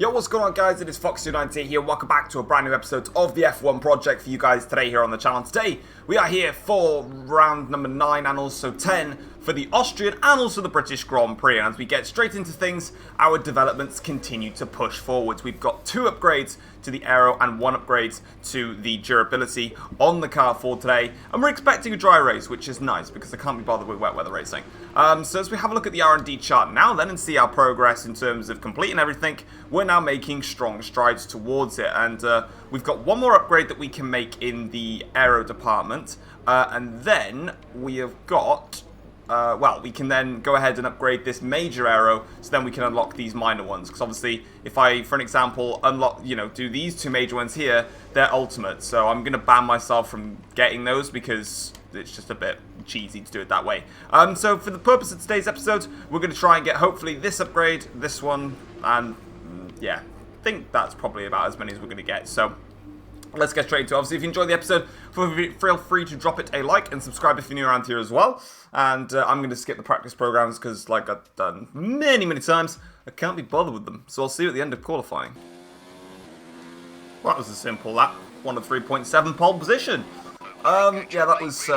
Yo, what's going on, guys? It is Fox290 here. Welcome back to a brand new episode of the F1 project for you guys today here on the channel. Today, we are here for round number 9 and also 10 for the Austrian and also the British Grand Prix. And as we get straight into things, our developments continue to push forwards. We've got 2 upgrades to the aero and 1 upgrade to the durability on the car for today. And we're expecting a dry race, which is nice because I can't be bothered with wet weather racing. So as we have a look at the R&D chart now then and see our progress in terms of completing everything, we're now making strong strides towards it. And we've got 1 more upgrade that we can make in the aero department. And then we have got... well, we can then go ahead and upgrade this major aero, so then we can unlock these minor ones. Because obviously, if I, for an example, unlock, do these 2 major ones here, they're ultimate. So I'm going to ban myself from getting those because it's just a bit cheesy to do it that way. So for the purpose of today's episode, we're going to try and get hopefully this upgrade, this one, and yeah, I think that's probably about as many as we're going to get. So let's get straight into it. Obviously, if you enjoyed the episode, feel free to drop it a like and subscribe if you're new around here as well. And I'm going to skip the practice programs because, like I've done many times, I can't be bothered with them. So I'll see you at the end of qualifying. Well, that was a simple lap. 1 of 3.7 pole position. Yeah, that was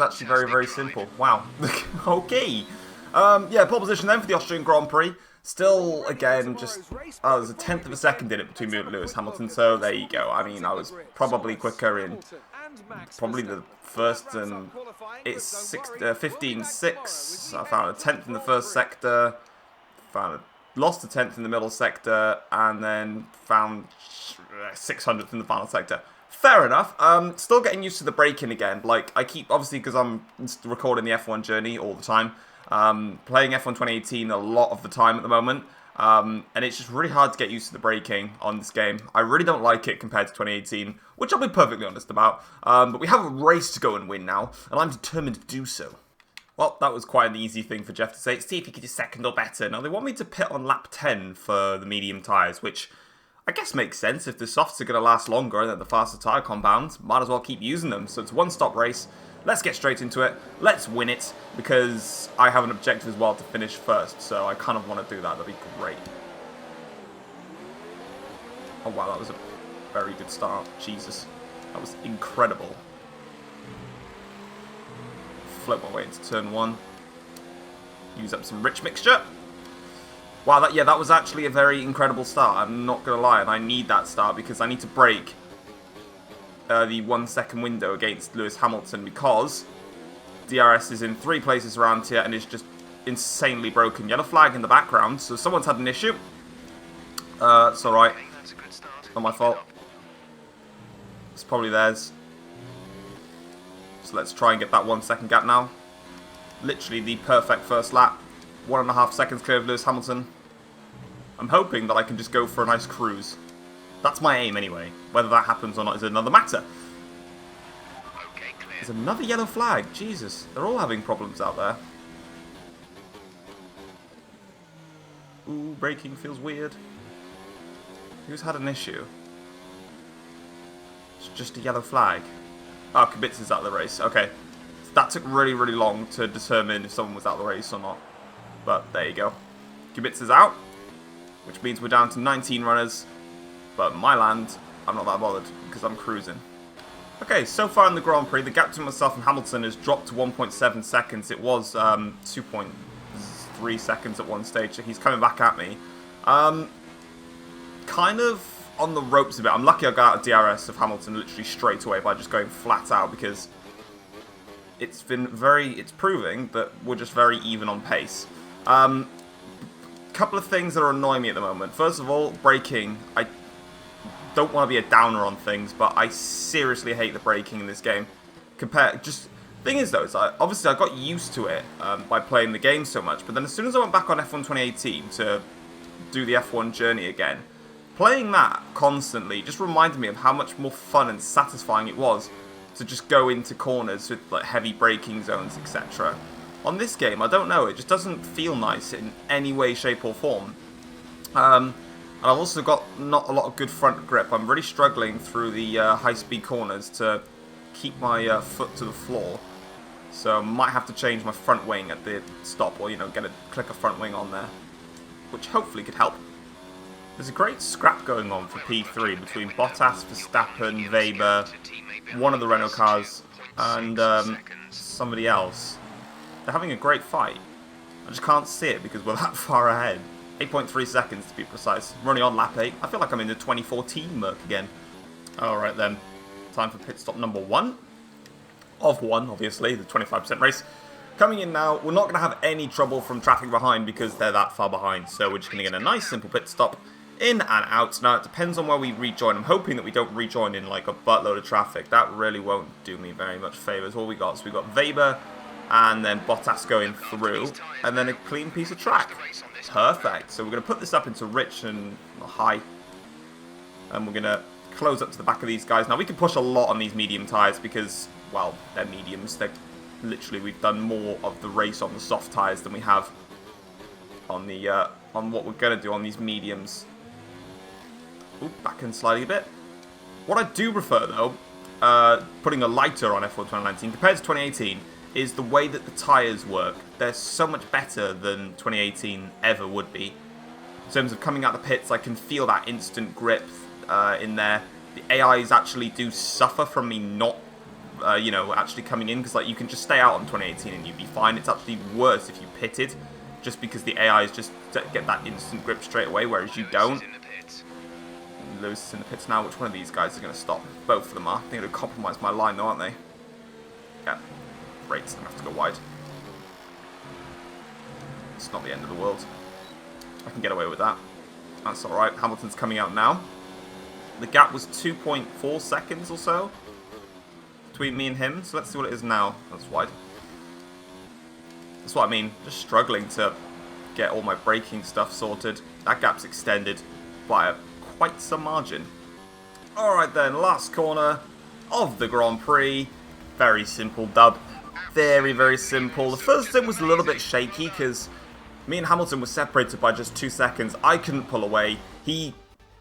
actually very simple. Wow. Okay. Yeah, pole position then for the Austrian Grand Prix. Still, again, just, there's a 1/10 of a second in it between me and Lewis Hamilton, so there you go. I mean, I was probably quicker in probably the first, and it's 15.6. I found a 10th in the first sector, lost a 10th in the middle sector, and then found 600th in the final sector. Fair enough. Still getting used to the braking again. Like, I keep, obviously, because I'm recording the F1 journey all the time, playing F1 2018 a lot of the time at the moment, and it's just really hard to get used to the braking on this game. I really don't like it compared to 2018, which I'll be perfectly honest about, but we have a race to go and win now, and I'm determined to do so. Well, that was quite an easy thing for Jeff to say. See if he could do second or better. Now, they want me to pit on lap 10 for the medium tyres, which I guess makes sense. If the softs are going to last longer than the faster tyre compounds, might as well keep using them. So it's a one-stop race. Let's get straight into it. Let's win it, because I have an objective as well to finish first. So I kind of want to do that. That'd be great. Oh, wow, that was a very good start. Jesus. That was incredible. Float my way into turn 1. Use up some rich mixture. Wow, that was actually a very incredible start. I'm not going to lie, and I need that start because I need to break the 1 second window against Lewis Hamilton because DRS is in 3 places around here and is just insanely broken. Yellow flag in the background, so someone's had an issue. It's alright. Not my fault. It's probably theirs. So let's try and get that 1 second gap now. Literally the perfect first lap. 1.5 seconds clear of Lewis Hamilton. I'm hoping that I can just go for a nice cruise. That's my aim anyway. Whether that happens or not is another matter. There's another yellow flag. Jesus, they're all having problems out there. Ooh, braking feels weird. Who's had an issue? It's just a yellow flag. Oh, Kubica's out of the race. Okay. That took really long to determine if someone was out of the race or not. But there you go. Kubica's out, which means we're down to 19 runners. But my land, I'm not that bothered because I'm cruising. Okay, so far in the Grand Prix, the gap between myself and Hamilton has dropped to 1.7 seconds. It was 2.3 seconds at one stage, so he's coming back at me. Kind of on the ropes a bit. I'm lucky I got out of DRS of Hamilton literally straight away by just going flat out because it's proving that we're just very even on pace. Couple of things that are annoying me at the moment. First of all, braking. I don't want to be a downer on things, but I seriously hate the braking in this game. Thing is though, obviously I got used to it by playing the game so much, but then as soon as I went back on F1 2018 to do the F1 journey again, playing that constantly just reminded me of how much more fun and satisfying it was to just go into corners with like heavy braking zones, etc. On this game, I don't know, it just doesn't feel nice in any way, shape or form. And I've also got not a lot of good front grip. I'm really struggling through the high-speed corners to keep my foot to the floor. So I might have to change my front wing at the stop, or, get a click a front wing on there, which hopefully could help. There's a great scrap going on for P3 between Bottas, Verstappen, Weber, one of the Renault cars, and somebody else. They're having a great fight. I just can't see it because we're that far ahead. 8.3 seconds to be precise. We're only on lap 8. I feel like I'm in the 2014 Merc again. Alright then. Time for pit stop number 1. Of 1, obviously, the 25% race. Coming in now, we're not going to have any trouble from traffic behind because they're that far behind. So we're just going to get a nice simple pit stop. In and out. Now, it depends on where we rejoin. I'm hoping that we don't rejoin in like a buttload of traffic. That really won't do me very much favours. What we got? So we got Weber and then Bottas going through. And then a clean piece of track. Perfect. So we're going to put this up into rich and high. And we're going to close up to the back of these guys. Now, we can push a lot on these medium tyres because, well, they're mediums. They're literally, we've done more of the race on the soft tyres than we have on the on what we're going to do on these mediums. Ooh, back in slightly a bit. What I do prefer, though, putting a lighter on F1 2019 compared to 2018, is the way that the tyres work. They're so much better than 2018 ever would be. In terms of coming out the pits, I can feel that instant grip in there. The AIs actually do suffer from me not, you know, actually coming in, because like you can just stay out on 2018 and you'd be fine. It's actually worse if you pitted, just because the AIs just get that instant grip straight away, whereas you don't. Lewis is in the pits now. Which one of these guys are going to stop? Both of them are. They're going to compromise my line though, aren't they? Yeah. Great. I'm going to have to go wide. It's not the end of the world. I can get away with that. That's alright. Hamilton's coming out now. The gap was 2.4 seconds or so between me and him. So let's see what it is now. That's wide. That's what I mean. Just struggling to get all my braking stuff sorted. That gap's extended by quite some margin. Alright then, last corner of the Grand Prix. Very simple dub. Very, very simple. The first stint was a little bit shaky because me and Hamilton were separated by just 2 seconds. I couldn't pull away. He,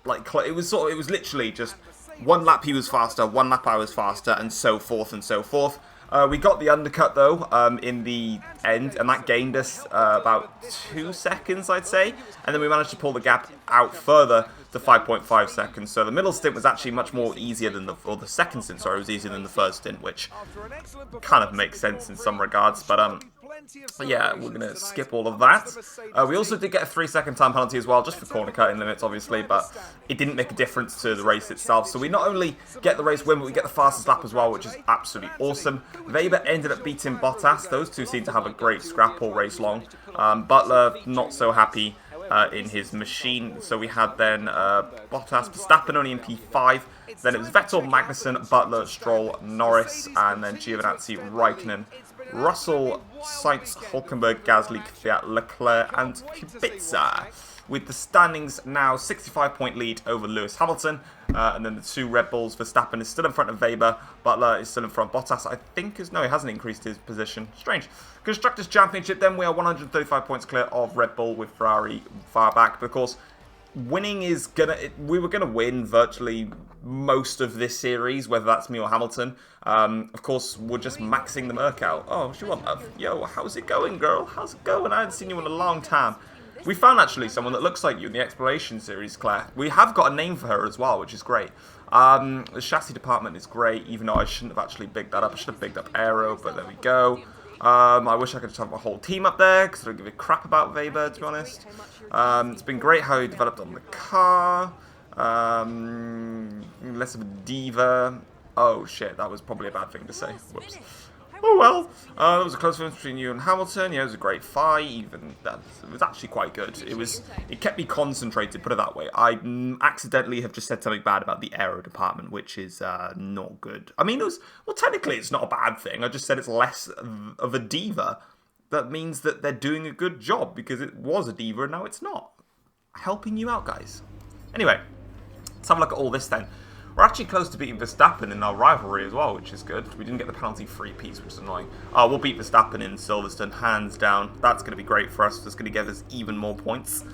like, it was literally just one lap he was faster, one lap I was faster, and so forth and so forth. We got the undercut though in the end, and that gained us about 2 seconds, I'd say. And then we managed to pull the gap out further to 5.5 seconds. So the middle stint was actually much more easier than the second stint, sorry, was easier than the first stint, which kind of makes sense in some regards. But yeah, we're going to skip all of that. We also did get a 3-second time penalty as well, just for corner cutting limits, obviously, but it didn't make a difference to the race itself. So we not only get the race win, but we get the fastest lap as well, which is absolutely awesome. Weber ended up beating Bottas. Those two seem to have a great scrap all race long. Butler, not so happy in his machine. So we had then Bottas, Verstappen only in P5. Then it was Vettel, Magnussen, Butler, Stroll, Norris, and then Giovinazzi, Raikkonen, Russell, Sainz, Hulkenberg, Gasly, Kvyat, Leclerc, and Kubica. With the standings now 65-point lead over Lewis Hamilton. And then the two Red Bulls, Verstappen is still in front of Weber. Butler is still in front of Bottas. I think no, he hasn't increased his position. Strange. Constructors' Championship, then we are 135 points clear of Red Bull with Ferrari far back. But of course, winning is we were gonna win virtually most of this series, whether that's me or Hamilton. Of course, we're just maxing the Merc out. Oh, she want love. Yo, how's it going, girl? How's it going? I haven't seen you in a long time. We found actually someone that looks like you in the Exploration series, Claire. We have got a name for her as well, which is great. The chassis department is great, even though I shouldn't have actually bigged that up. I should have bigged up Aero, but there we go. I wish I could just have my whole team up there, because I don't give a crap about Weber, to be honest. It's been great how he developed on the car. Less of a diva. Oh shit, that was probably a bad thing to say. Whoops. Oh well. There was a close finish between you and Hamilton. Yeah, it was a great fight. Even that, it was actually quite good. It kept me concentrated. Put it that way. I accidentally have just said something bad about the aero department, which is not good. I mean, technically it's not a bad thing. I just said it's less of a diva. That means that they're doing a good job because it was a diva and now it's not. Helping you out, guys. Anyway, let's have a look at all this then. We're actually close to beating Verstappen in our rivalry as well, which is good. We didn't get the penalty-free piece, which is annoying. We'll beat Verstappen in Silverstone, hands down. That's going to be great for us. That's going to give us even more points.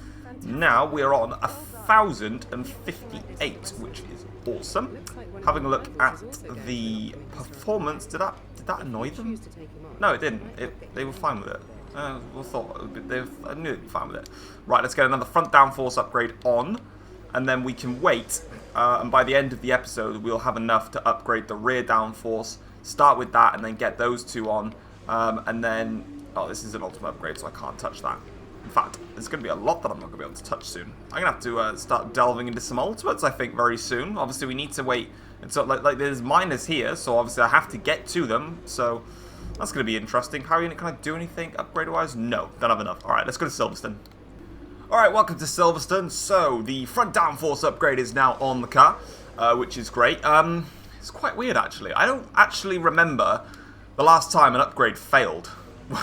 Now we're on 1,058, which is awesome. Having a look at the performance, did that annoy them? No, it didn't. They were fine with it. I knew they'd be fine with it. Right, let's get another front downforce upgrade on. and then we can wait, and by the end of the episode, we'll have enough to upgrade the rear downforce, start with that, and then get those two on, and then, oh, this is an ultimate upgrade, so I can't touch that. In fact, there's going to be a lot that I'm not going to be able to touch soon. I'm going to have to start delving into some ultimates, I think, very soon. Obviously, we need to wait until, like there's miners here, so obviously I have to get to them, so that's going to be interesting. How are you going to do anything upgrade-wise? No, don't have enough. Alright, let's go to Silverstone. Alright, welcome to Silverstone. So, the front downforce upgrade is now on the car, which is great. It's quite weird, actually. I don't actually remember the last time an upgrade failed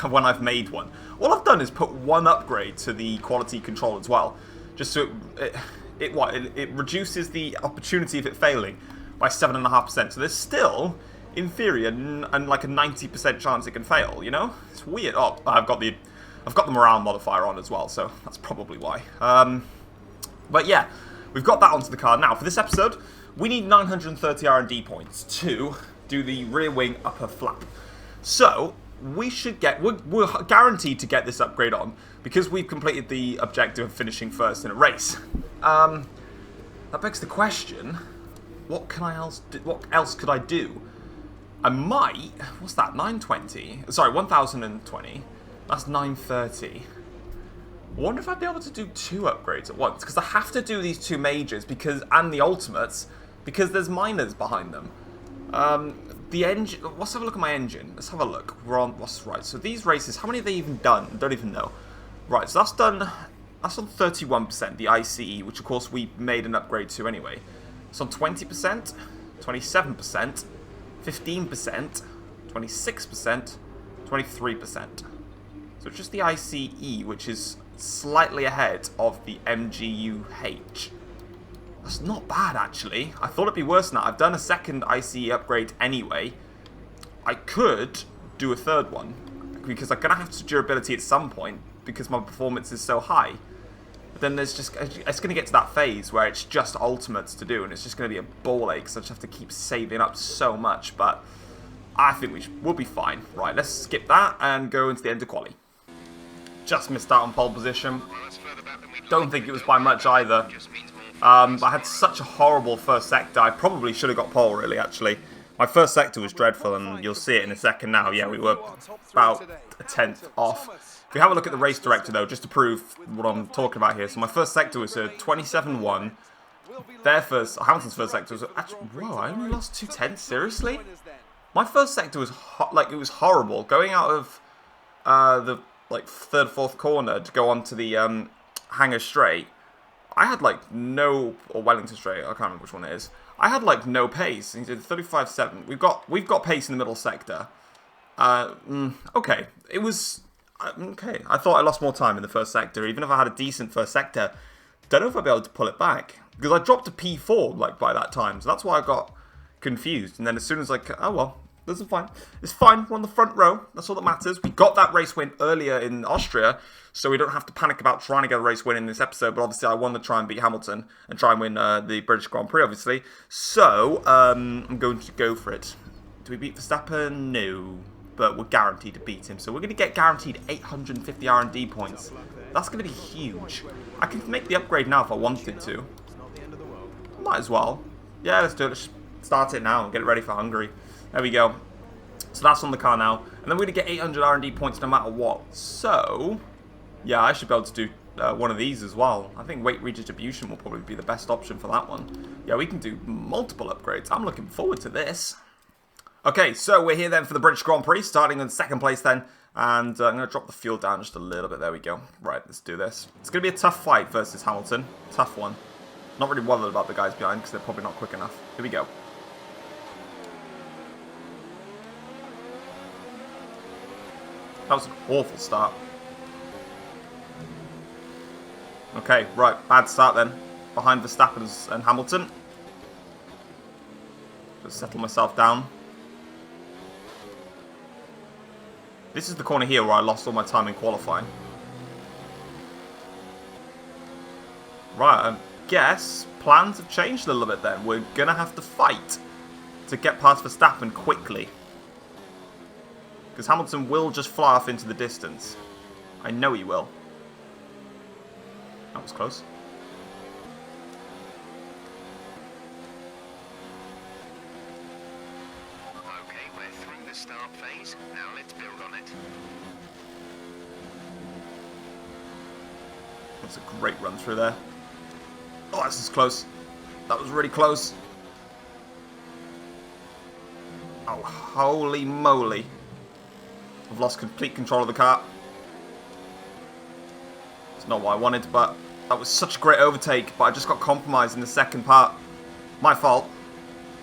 when I've made one. All I've done is put one upgrade to the quality control as well, just so it reduces the opportunity of it failing by 7.5%. So there's still, in theory, like a 90% chance it can fail. You know, it's weird. Oh, I've got the morale modifier on as well, so that's probably why. But yeah, we've got that onto the car now. For this episode, we need 930 R&D points to do the rear wing upper flap. So we should get, we're guaranteed to get this upgrade on because we've completed the objective of finishing first in a race. That begs the question, what else could I do? I might, what's that, 920? Sorry, 1020. That's 930. I wonder if I'd be able to do 2 upgrades at once, because I have to do these 2 majors and the ultimates because there's miners behind them. The engine, let's have a look at my engine. Let's have a look. We're on, what's right? So these races, how many have they even done? I don't even know. Right, so that's on 31%, the ICE, which of course we made an upgrade to anyway. It's on 20%, 27%, 15%, 26%, 23%. So it's just the ICE, which is slightly ahead of the MGUH. That's not bad, actually. I thought it'd be worse than that. I've done a second ICE upgrade anyway. I could do a third one, because I'm going to have to durability at some point, because my performance is so high. But then there's just, it's going to get to that phase where it's just ultimates to do, and it's just going to be a ball ache, so I just have to keep saving up so much, but I think we'll be fine. Right, let's skip that and go into the end of quali. Just missed out on pole position. Don't think it was by much either. I had such a horrible first sector. I probably should have got pole, really, actually. My first sector was dreadful, and you'll see it in a second now. Yeah, we were about a 10th off. If we have a look at the race director, though, just to prove what I'm talking about here. So my first sector was a 27-1. Hamilton's first sector was actually, whoa, I only lost 2 tenths, seriously? My first sector was, it was horrible. Going out of the, third, fourth corner to go onto the Hangar straight, I had, or Wellington straight, I can't remember which one it is. I had, no pace. He did 35.7. We've got pace in the middle sector. Okay. It was, okay. I thought I lost more time in the first sector. Even if I had a decent first sector, don't know if I'd be able to pull it back. Because I dropped to P4, by that time. So that's why I got confused. And then as soon as oh well, this is fine. It's fine. We're on the front row. That's all that matters. We got that race win earlier in Austria, so we don't have to panic about trying to get a race win in this episode. But obviously, I want to try and beat Hamilton and try and win the British Grand Prix, obviously. So, I'm going to go for it. Do we beat Verstappen? No. But we're guaranteed to beat him. So we're going to get guaranteed 850 R&D points. That's going to be huge. I can make the upgrade now if I wanted to. Might as well. Yeah, let's do it. Let's start it now and get it ready for Hungary. There we go. So that's on the car now. And then we're going to get 800 R&D points no matter what. So, yeah, I should be able to do one of these as well. I think weight redistribution will probably be the best option for that one. Yeah, we can do multiple upgrades. I'm looking forward to this. Okay, so we're here then for the British Grand Prix, starting in second place then. And I'm going to drop the fuel down just a little bit. There we go. Right, let's do this. It's going to be a tough fight versus Hamilton. Tough one. Not really bothered about the guys behind because they're probably not quick enough. Here we go. That was an awful start. Okay, right, bad start then. Behind Verstappen and Hamilton. Just settle myself down. This is the corner here where I lost all my time in qualifying. Right, I guess plans have changed a little bit then. We're going to have to fight to get past Verstappen quickly. Because Hamilton will just fly off into the distance. I know he will. That was close. the start phase. Now let's build on it. That's a great run through there. Oh, this is close. That was really close. Oh, holy moly. I've lost complete control of the car. It's not what I wanted, but that was such a great overtake, but I just got compromised in the second part. My fault.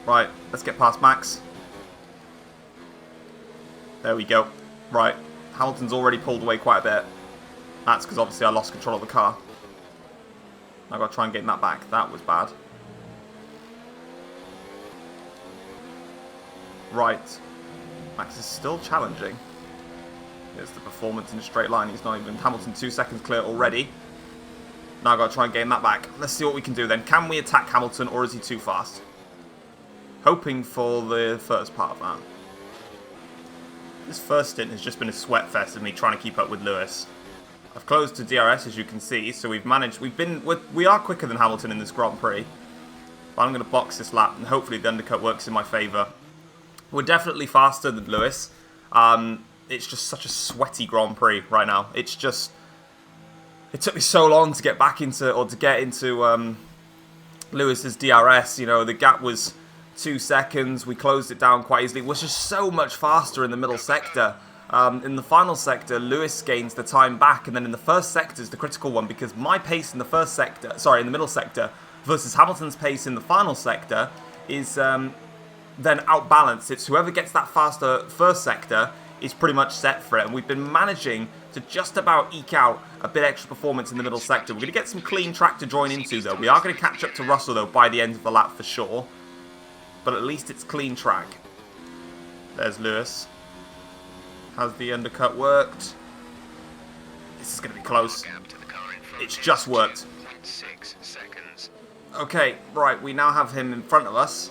Right, let's get past Max. There we go. Right, Hamilton's already pulled away quite a bit. That's because obviously I lost control of the car. I've got to try and gain that back. That was bad. Right. Max is still challenging. Here's the performance in a straight line. He's not even... Hamilton 2 seconds clear already. Now I've got to try and gain that back. Let's see what we can do then. Can we attack Hamilton or is he too fast? Hoping for the first part of that. This first stint has just been a sweat fest of me trying to keep up with Lewis. I've closed to DRS as you can see, so we are quicker than Hamilton in this Grand Prix. But I'm going to box this lap and hopefully the undercut works in my favour. We're definitely faster than Lewis. It's just such a sweaty Grand Prix right now. It's just... It took me so long to get back into, or to get into Lewis's DRS. You know, the gap was 2 seconds. We closed it down quite easily. We're just so much faster in the middle sector. In the final sector, Lewis gains the time back, and then in the first sector is the critical one because my pace in the first sector, in the middle sector, versus Hamilton's pace in the final sector is then outbalanced. It's whoever gets that faster first sector is pretty much set for it, and we've been managing to just about eke out a bit extra performance in the middle sector. We're going to get some clean track to join into, though. We are going to catch up to Russell, though, by the end of the lap for sure, but at least it's clean track. There's Lewis. Has the undercut worked? This is going to be close. It's just worked. Okay, right, we now have him in front of us.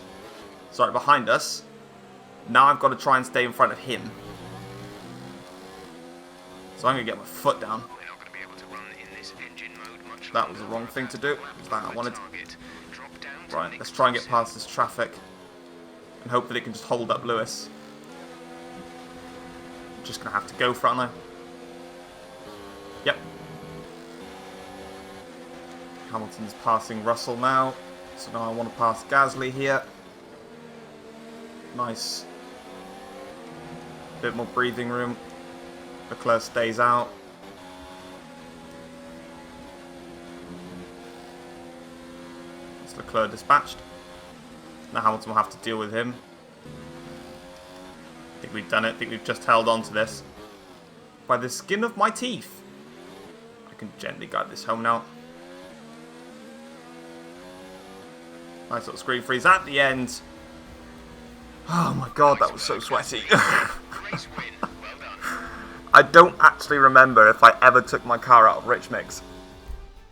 Sorry, behind us. Now I've got to try and stay in front of him. So I'm going to get my foot down. That was the wrong thing to do. It's that I wanted. Right, let's try and get past this traffic. And hope that it can just hold up Lewis. Just going to have to go for it, aren't I? Yep. Hamilton's passing Russell now. So now I want to pass Gasly here. Nice. Bit more breathing room. Leclerc stays out. It's Leclerc dispatched. Now Hamilton will have to deal with him. I think we've done it. I think we've just held on to this. By the skin of my teeth. I can gently guide this home now. Nice little screen freeze at the end. Oh my god, that was so sweaty. I don't actually remember if I ever took my car out of rich mix.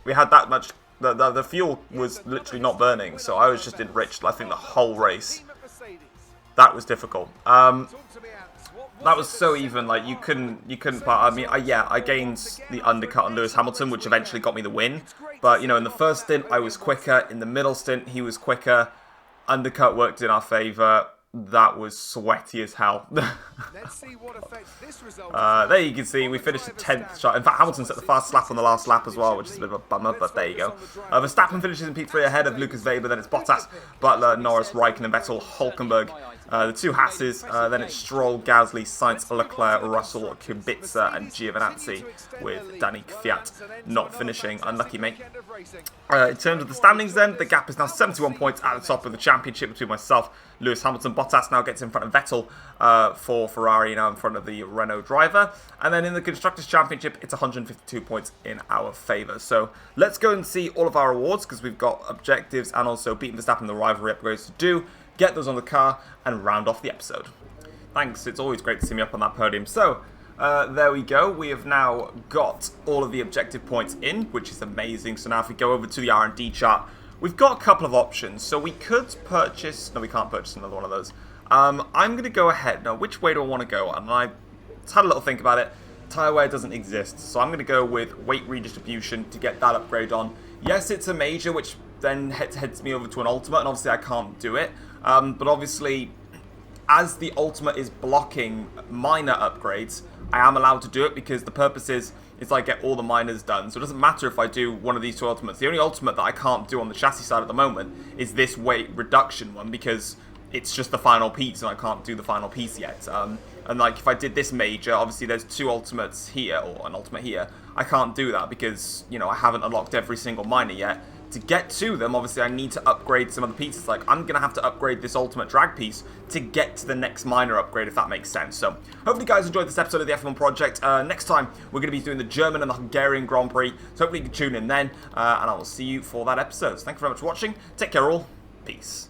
We had that much... The fuel was literally not burning, so I was just enriched, I think, the whole race. That was difficult. That was so even, like, you couldn't part. I mean, I gained the undercut on Lewis Hamilton, which eventually got me the win. But, you know, in the first stint, I was quicker. In the middle stint, he was quicker. Undercut worked in our favour. That was sweaty as hell. Let's see what effect this result there you can see we finished the 10th shot. In fact, Hamilton set the fastest lap on the last lap as well, which is a bit of a bummer, but there you go. Verstappen finishes in P3 ahead of Lucas Weber, then it's Bottas, Butler, Norris, Raikkonen, Vettel, Hulkenberg. The two Hasses, then it's Stroll, Gasly, Sainz, Leclerc, Russell, Kubica, and Giovinazzi, with Danny Kvyat not finishing. Unlucky, mate. In terms of the standings then, the gap is now 71 points at the top of the championship between myself, Lewis Hamilton. Bottas now gets in front of Vettel for Ferrari, now in front of the Renault driver. And then in the Constructors' Championship, it's 152 points in our favour. So let's go and see all of our awards, because we've got objectives and also beating Verstappen the rivalry upgrades to do. Get those on the car and round off the episode. Thanks, it's always great to see me up on that podium. So, there we go. We have now got all of the objective points in, which is amazing. So now if we go over to the R&D chart, we've got a couple of options. So we could purchase... No, we can't purchase another one of those. I'm going to go ahead. Now, which way do I want to go? And I had a little think about it. Tyre wear doesn't exist. So I'm going to go with weight redistribution to get that upgrade on. Yes, it's a major, which then heads me over to an ultimate. And obviously I can't do it. But obviously... as the ultimate is blocking minor upgrades, I am allowed to do it because the purpose is I get all the minors done. So it doesn't matter if I do one of these two ultimates. The only ultimate that I can't do on the chassis side at the moment is this weight reduction one, because it's just the final piece and I can't do the final piece yet. And like if I did this major, obviously there's two ultimates here, or an ultimate here. I can't do that because, you know, I haven't unlocked every single minor yet. To get to them, obviously I need to upgrade some of the pieces. Like, I'm going to have to upgrade this ultimate drag piece to get to the next minor upgrade, if that makes sense. So, hopefully you guys enjoyed this episode of the F1 Project. Next time, we're going to be doing the German and the Hungarian Grand Prix. So hopefully you can tune in then, and I will see you for that episode. So thank you very much for watching. Take care all. Peace.